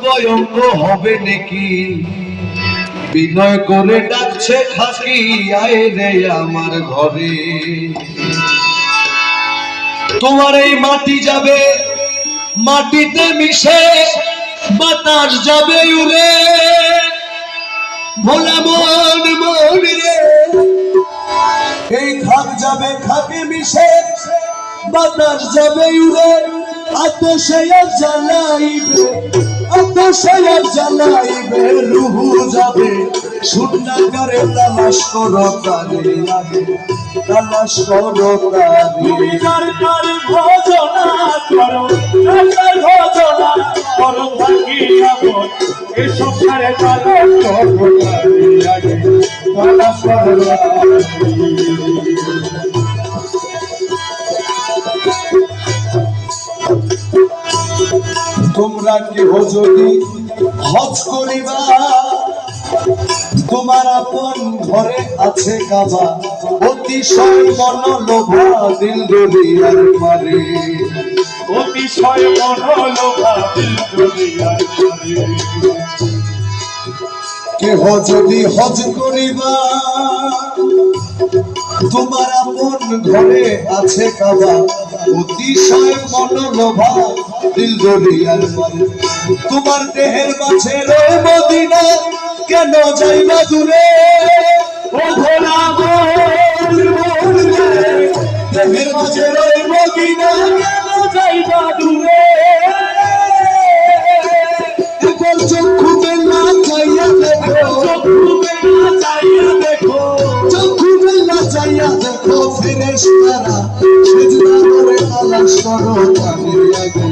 ভয়ঙ্ক হবে নাকি বিনয় করে ডাকছে খাকি আয় রে আমার ঘরে তোমার এই মাটি যাবে মাটিতে মিশে বাতাস যাবে উড়ে ভোলা মন মন রে এই খাক যাবে খাকে মিশে বাতাস যাবে উড়ে আতশে জ্বালাইবে আতশে জ্বালাইবে রুহু যাবে শূন্যাকারে তালাশ করো তারে আগে তালাশ করো তারে তুমি যার তার ভজনা করো তার ভজনা করো থাকি আমন এই সংসারে তালাশ করো তারে আগে তালাশ করো তোমরা কেহ যদি হজ করিবা তোমার আপন ঘরে আছে কাবা অতিশয় মনোলোভা দিল দরিয়ার পারে অতিশয় মনোলোভা দিল দরিয়ার পারে কেহ যদি হজ করিবা তোমার আপন ঘরে আছে কাবা অতিশয় মনোলোভা দিল দরিয়ার পারে তোমার দেহের মাঝে রয়ে মদিনা কেন যাইবা দূরে ও ভোলা মন মন রে দেহের মাঝে রয়ে মদিনা কেন যাইবা দূরে একবার চক্ষু মেলা চাইয়া দেখো চক্ষু মেলা চাইয়া দেখো চক্ষু মেলা চাইয়া দেখো ফেরেশতারা সেজদা করে তালাশ করো তাদের আগে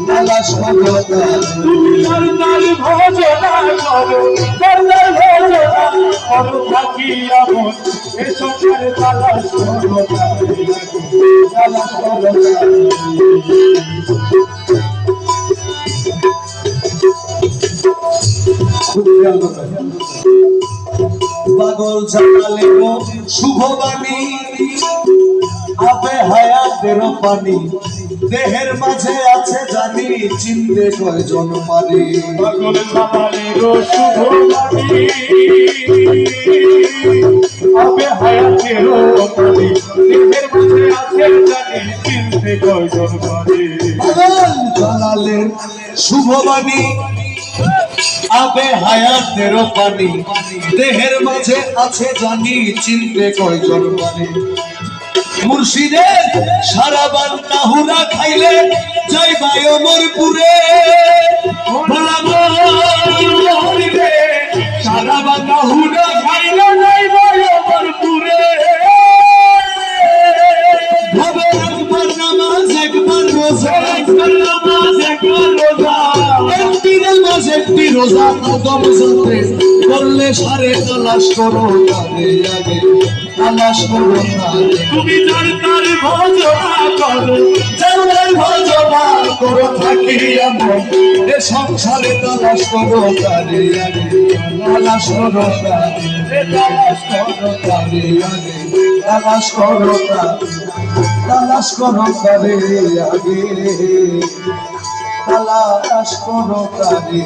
তালাশ করো তাদের তুমি তার ভজনা করো তার ভজনা করো থাকি আমন এই সংসারে তালাশ করো তারে আগে তালাশ করো পাগল জানালে শুভবাণী আবে হায়াতের পানি দেহের মাঝে আছে জানি চিনতে কয়জন পারে পাগল জামালের শুভবাণী আবে হায়াতের পানি দেহের মাঝে আছে জানি চিনতে কয়জন পারে পাগল জানালের শুভবাণী আবে হায়াতের পানি দেহের মাঝে আছে জানি চিনতে কয়জন পারে মুর্শিদের সারাবান তাহুরা খাইলে যাইবা অমরপুরে ভোলা মন রে সারাবান তাহুরা খাইলে যাইবা অমরপুরে ভাবে একবার নামাজ একবার রোজা একবার নামাজ একবার রোজা একটি নামাজ একটি রোজা কদম যাতে করলে সারে তালাশ করো তারে আগে তালাশ করো তারে তুমি যার তার ভজনা করো জানার ভজনা করো থাকি আমরা এ সংসারে তালাশ করো তারে আগে তালাশ করো তারে তালাশ করো তারে আগে তালাশ করো তারে তালাশ করো তারে আগে তালাশ করো তারে